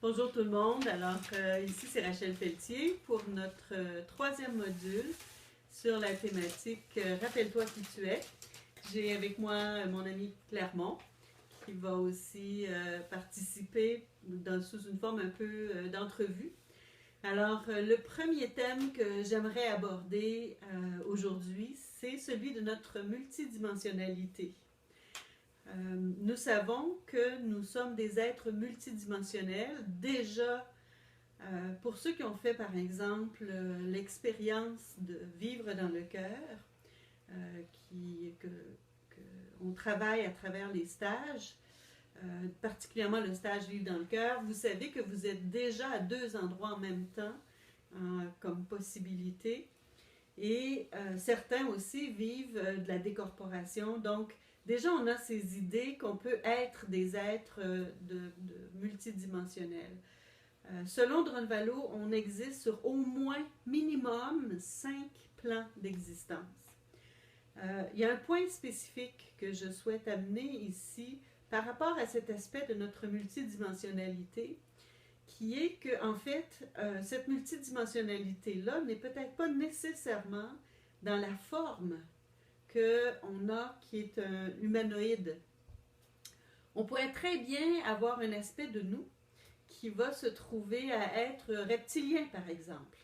Bonjour tout le monde. Alors, ici c'est Rachel Pelletier pour notre troisième module sur la thématique Rappelle-toi qui tu es. J'ai avec moi mon ami Clermont qui va aussi participer sous une forme un peu d'entrevue. Alors, le premier thème que j'aimerais aborder aujourd'hui, c'est celui de notre multidimensionnalité. Nous savons que nous sommes des êtres multidimensionnels. Déjà, pour ceux qui ont fait par exemple l'expérience de vivre dans le cœur, on travaille à travers les stages, particulièrement le stage Vivre dans le cœur, vous savez que vous êtes déjà à deux endroits en même temps comme possibilité. Et certains aussi vivent de la décorporation, donc déjà, on a ces idées qu'on peut être des êtres multidimensionnels. Selon Drunvalo, on existe sur au moins minimum 5 plans d'existence. Il y a un point spécifique que je souhaite amener ici par rapport à cet aspect de notre multidimensionnalité, qui est que, en fait, cette multidimensionnalité-là n'est peut-être pas nécessairement dans la forme qu'on a qui est un humanoïde. On pourrait très bien avoir un aspect de nous qui va se trouver à être reptilien, par exemple.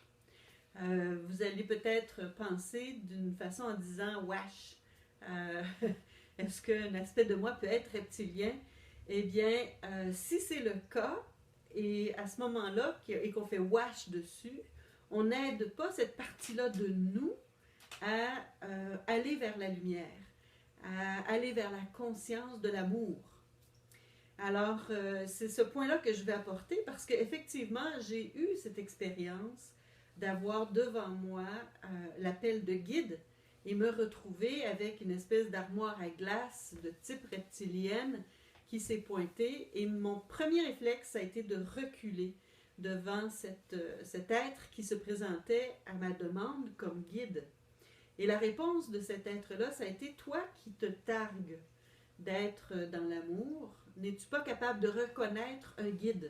Vous allez peut-être penser d'une façon en disant « Wesh, est-ce qu'un aspect de moi peut être reptilien? » Eh bien, si c'est le cas, et à ce moment-là, et qu'on fait « Wesh » dessus, on n'aide pas cette partie-là de nous à aller vers la lumière, à aller vers la conscience de l'amour. Alors, c'est ce point-là que je vais apporter parce qu'effectivement, j'ai eu cette expérience d'avoir devant moi l'appel de guide et me retrouver avec une espèce d'armoire à glace de type reptilienne qui s'est pointée. Et mon premier réflexe, ça a été de reculer devant cet être qui se présentait à ma demande comme guide. Et la réponse de cet être-là, ça a été « Toi qui te targues d'être dans l'amour, n'es-tu pas capable de reconnaître un guide? »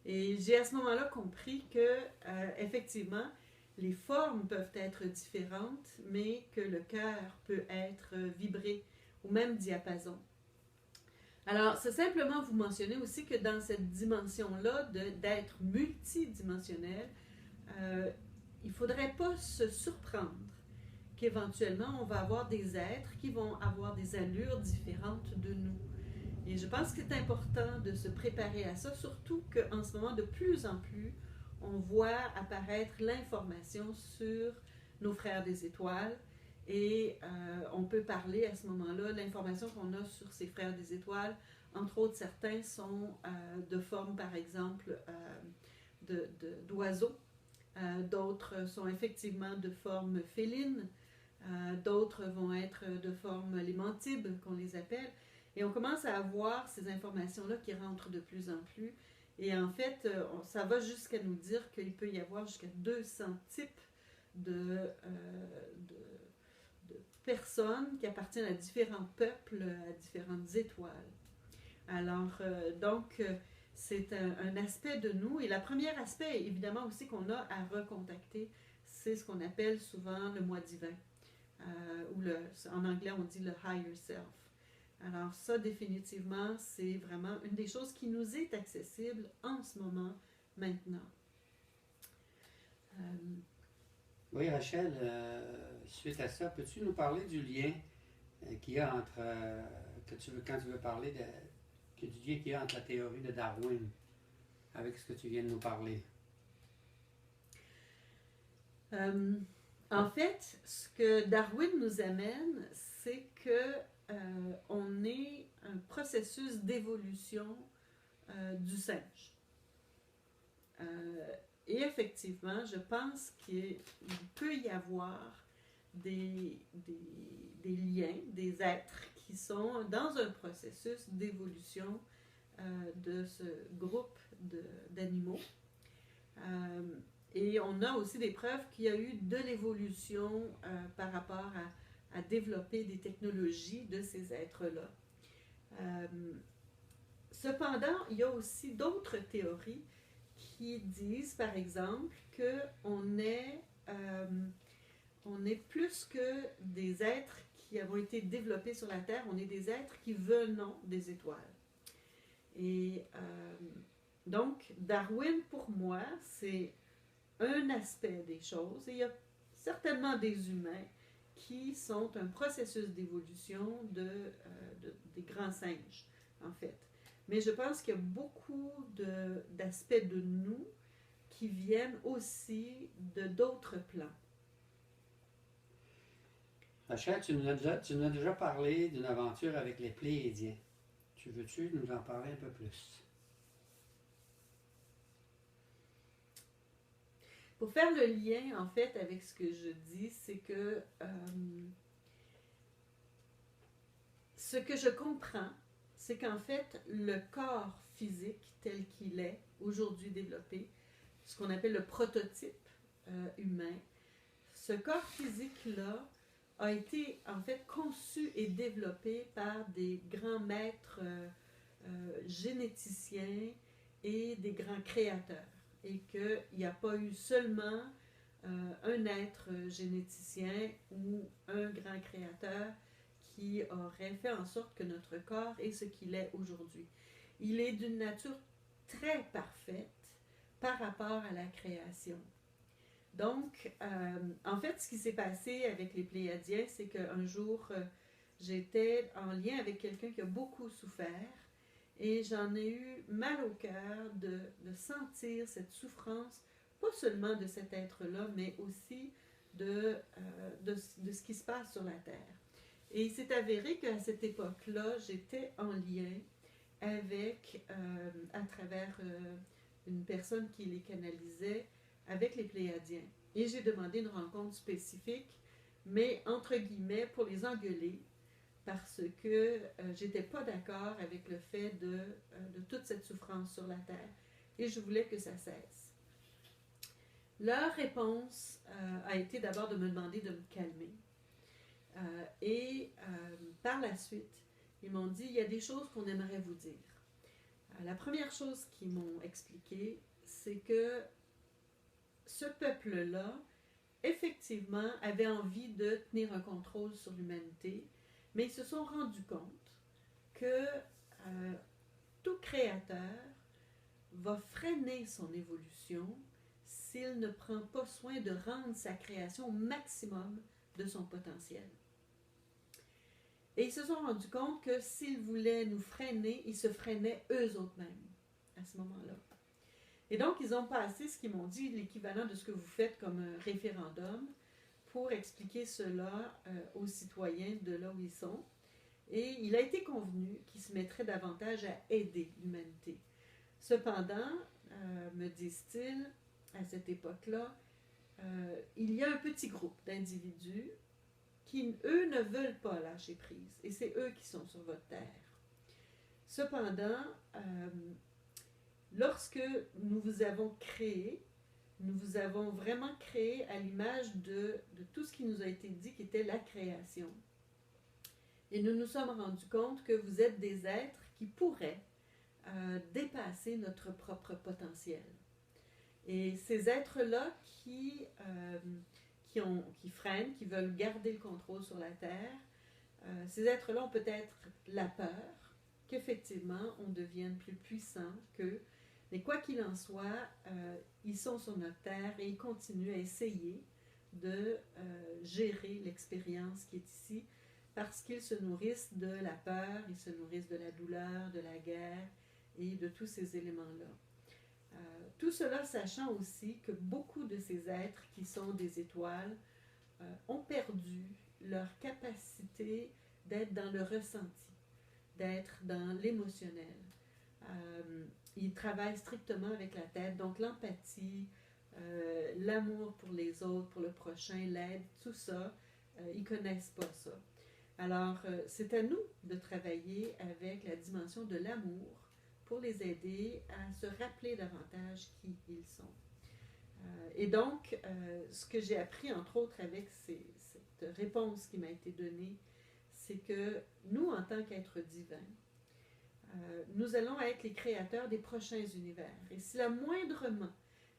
Et j'ai à ce moment-là compris que, effectivement, les formes peuvent être différentes, mais que le cœur peut être vibré au même diapason. Alors, c'est simplement vous mentionner aussi que dans cette dimension-là d'être multidimensionnel, il ne faudrait pas se surprendre qu'éventuellement, on va avoir des êtres qui vont avoir des allures différentes de nous. Et je pense que c'est important de se préparer à ça, surtout qu'en ce moment, de plus en plus, on voit apparaître l'information sur nos frères des étoiles et on peut parler à ce moment-là, l'information qu'on a sur ces frères des étoiles, entre autres, certains sont de forme, par exemple, d'oiseaux, d'autres sont effectivement de forme féline, d'autres vont être de forme les mantibes, qu'on les appelle. Et on commence à avoir ces informations-là qui rentrent de plus en plus. Et en fait, ça va jusqu'à nous dire qu'il peut y avoir jusqu'à 200 types de personnes qui appartiennent à différents peuples, à différentes étoiles. Alors, donc, c'est un aspect de nous. Et le premier aspect, évidemment, aussi qu'on a à recontacter, c'est ce qu'on appelle souvent le moi divin. En anglais, on dit le higher self. Alors ça, définitivement, c'est vraiment une des choses qui nous est accessible en ce moment, maintenant. Oui, Rachel, suite à ça, peux-tu nous parler du lien qu'il y a entre, quand tu veux parler du lien qu'il y a entre la théorie de Darwin avec ce que tu viens de nous parler? En fait, ce que Darwin nous amène, c'est que on est un processus d'évolution du singe. Et effectivement, je pense qu'il peut y avoir des liens, des êtres qui sont dans un processus d'évolution de ce groupe d'animaux. Et on a aussi des preuves qu'il y a eu de l'évolution par rapport à développer des technologies de ces êtres-là. Cependant, il y a aussi d'autres théories qui disent, par exemple, qu'on on est plus que des êtres qui avons été développés sur la Terre, on est des êtres qui venons des étoiles. Et donc, Darwin, pour moi, c'est un aspect des choses. Et il y a certainement des humains qui sont un processus d'évolution des grands singes, en fait. Mais je pense qu'il y a beaucoup d'aspects de nous qui viennent aussi de d'autres plans. Rachel, tu nous as déjà parlé d'une aventure avec les Pléiadiens. Tu veux-tu nous en parler un peu plus? Pour faire le lien, en fait, avec ce que je dis, c'est que ce que je comprends, c'est qu'en fait, le corps physique tel qu'il est aujourd'hui développé, ce qu'on appelle le prototype humain, ce corps physique-là a été en fait conçu et développé par des grands maîtres généticiens et des grands créateurs. Et qu'il n'y a pas eu seulement un être généticien ou un grand créateur qui aurait fait en sorte que notre corps est ce qu'il est aujourd'hui. Il est d'une nature très parfaite par rapport à la création. Donc, en fait, ce qui s'est passé avec les Pléiadiens, c'est qu'un jour, j'étais en lien avec quelqu'un qui a beaucoup souffert et j'en ai eu mal au cœur de sentir cette souffrance, pas seulement de cet être-là, mais aussi de ce qui se passe sur la Terre. Et il s'est avéré qu'à cette époque-là, j'étais en lien avec, à travers une personne qui les canalisait, avec les Pléiadiens. Et j'ai demandé une rencontre spécifique, mais entre guillemets, pour les engueuler, parce que j'étais pas d'accord avec le fait de toute cette souffrance sur la Terre. Et je voulais que ça cesse. Leur réponse a été d'abord de me demander de me calmer. Par la suite, ils m'ont dit, il y a des choses qu'on aimerait vous dire. La première chose qu'ils m'ont expliqué, c'est que ce peuple-là, effectivement, avait envie de tenir un contrôle sur l'humanité, mais ils se sont rendus compte que tout créateur va freiner son évolution s'il ne prend pas soin de rendre sa création au maximum de son potentiel. Et ils se sont rendus compte que s'ils voulaient nous freiner, ils se freinaient eux-mêmes à ce moment-là. Et donc, ils ont passé ce qu'ils m'ont dit, l'équivalent de ce que vous faites comme un référendum, pour expliquer cela aux citoyens de là où ils sont. Et il a été convenu qu'ils se mettraient davantage à aider l'humanité. Cependant, me disent-ils, à cette époque-là, il y a un petit groupe d'individus qui, eux, ne veulent pas lâcher prise. Et c'est eux qui sont sur votre terre. Cependant, lorsque nous vous avons créé, nous vous avons vraiment créé à l'image de tout ce qui nous a été dit, qui était la création. Et nous nous sommes rendus compte que vous êtes des êtres qui pourraient dépasser notre propre potentiel. Et ces êtres-là qui freinent, qui veulent garder le contrôle sur la Terre, ces êtres-là ont peut-être la peur qu'effectivement on devienne plus puissant qu'eux. Mais quoi qu'il en soit, ils sont sur notre Terre et ils continuent à essayer de gérer l'expérience qui est ici parce qu'ils se nourrissent de la peur, ils se nourrissent de la douleur, de la guerre et de tous ces éléments-là. Tout cela sachant aussi que beaucoup de ces êtres qui sont des étoiles ont perdu leur capacité d'être dans le ressenti, d'être dans l'émotionnel. Ils travaillent strictement avec la tête, donc l'empathie, l'amour pour les autres, pour le prochain, l'aide, tout ça, ils ne connaissent pas ça. Alors, c'est à nous de travailler avec la dimension de l'amour pour les aider à se rappeler davantage qui ils sont. Et donc, ce que j'ai appris, entre autres, avec cette réponse qui m'a été donnée, c'est que nous, en tant qu'êtres divins, nous allons être les créateurs des prochains univers. Et si la moindrement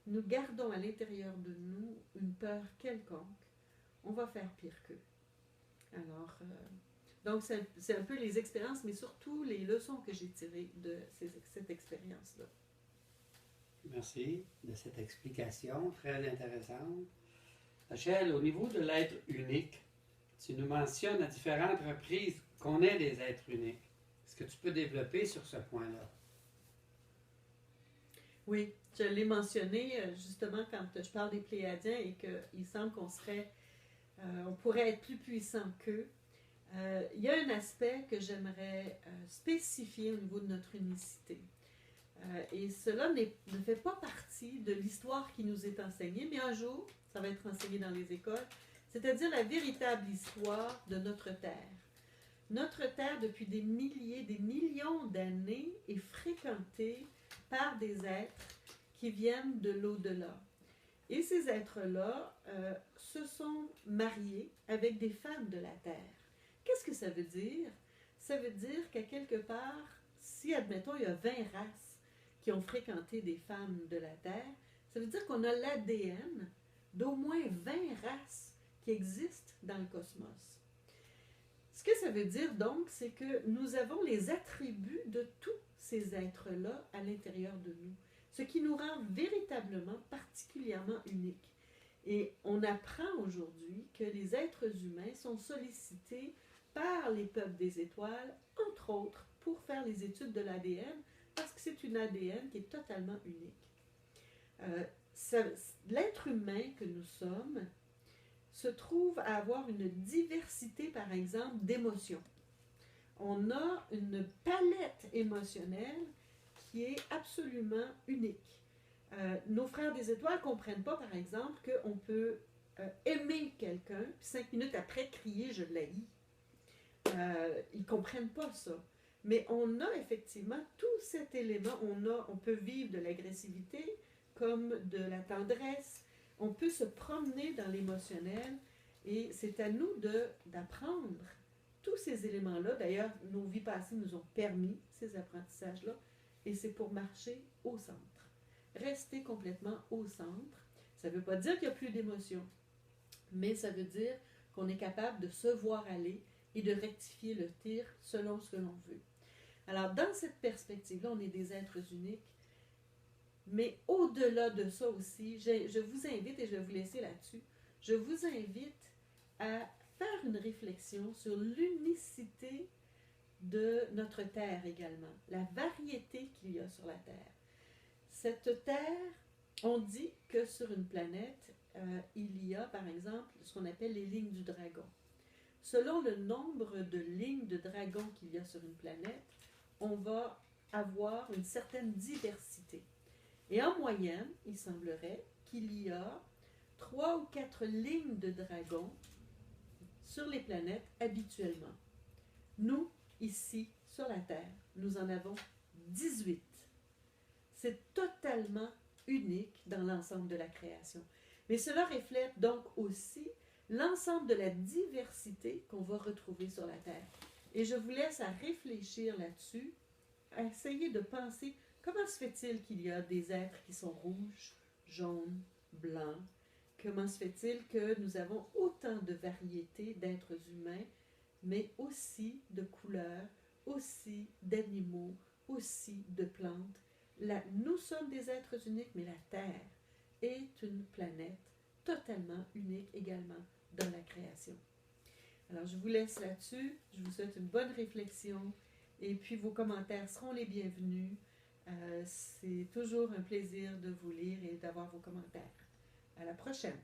nous gardons à l'intérieur de nous une peur quelconque, on va faire pire qu'eux. Alors, donc c'est un peu les expériences, mais surtout les leçons que j'ai tirées de cette expérience-là. Merci de cette explication très intéressante. Rachel, au niveau de l'être unique, tu nous mentionnes à différentes reprises qu'on est des êtres uniques. Est-ce que tu peux développer sur ce point-là? Oui, je l'ai mentionné justement quand je parle des Pléiadiens et qu'il semble qu'on pourrait être plus puissant qu'eux. Il y a un aspect que j'aimerais spécifier au niveau de notre unicité. Et cela ne fait pas partie de l'histoire qui nous est enseignée, mais un jour, ça va être enseigné dans les écoles, c'est-à-dire la véritable histoire de notre Terre. Notre Terre, depuis des milliers, des millions d'années, est fréquentée par des êtres qui viennent de l'au-delà. Et ces êtres-là se sont mariés avec des femmes de la Terre. Qu'est-ce que ça veut dire? Ça veut dire qu'à quelque part, si, admettons, il y a 20 races qui ont fréquenté des femmes de la Terre, ça veut dire qu'on a l'ADN d'au moins 20 races qui existent dans le cosmos. Ce que ça veut dire donc, c'est que nous avons les attributs de tous ces êtres-là à l'intérieur de nous, ce qui nous rend véritablement particulièrement uniques. Et on apprend aujourd'hui que les êtres humains sont sollicités par les peuples des étoiles, entre autres, pour faire les études de l'ADN, parce que c'est une ADN qui est totalement unique. L'être humain que nous sommes se trouve à avoir une diversité, par exemple, d'émotions. On a une palette émotionnelle qui est absolument unique. Nos frères des étoiles ne comprennent pas, par exemple, qu'on peut aimer quelqu'un, puis 5 minutes après crier « je l'haïs ». Ils ne comprennent pas ça. Mais on a effectivement tout cet élément. On peut vivre de l'agressivité comme de la tendresse. On peut se promener dans l'émotionnel et c'est à nous d'apprendre tous ces éléments-là. D'ailleurs, nos vies passées nous ont permis ces apprentissages-là et c'est pour marcher au centre. Rester complètement au centre. Ça ne veut pas dire qu'il n'y a plus d'émotions, mais ça veut dire qu'on est capable de se voir aller et de rectifier le tir selon ce que l'on veut. Alors, dans cette perspective-là, on est des êtres uniques, mais au-delà de ça aussi, je vous invite, et je vais vous laisser là-dessus, je vous invite à faire une réflexion sur l'unicité de notre Terre également, la variété qu'il y a sur la Terre. Cette Terre, on dit que sur une planète, il y a par exemple ce qu'on appelle les lignes du dragon. Selon le nombre de lignes de dragon qu'il y a sur une planète, on va avoir une certaine diversité. Et en moyenne, il semblerait qu'il y a 3 ou 4 lignes de dragons sur les planètes habituellement. Nous, ici, sur la Terre, nous en avons 18. C'est totalement unique dans l'ensemble de la création. Mais cela reflète donc aussi l'ensemble de la diversité qu'on va retrouver sur la Terre. Et je vous laisse à réfléchir là-dessus, à essayer de penser comment se fait-il qu'il y a des êtres qui sont rouges, jaunes, blancs? Comment se fait-il que nous avons autant de variétés d'êtres humains, mais aussi de couleurs, aussi d'animaux, aussi de plantes? Nous sommes des êtres uniques, mais la Terre est une planète totalement unique également dans la création. Alors, je vous laisse là-dessus. Je vous souhaite une bonne réflexion. Et puis, vos commentaires seront les bienvenus. C'est toujours un plaisir de vous lire et d'avoir vos commentaires. À la prochaine!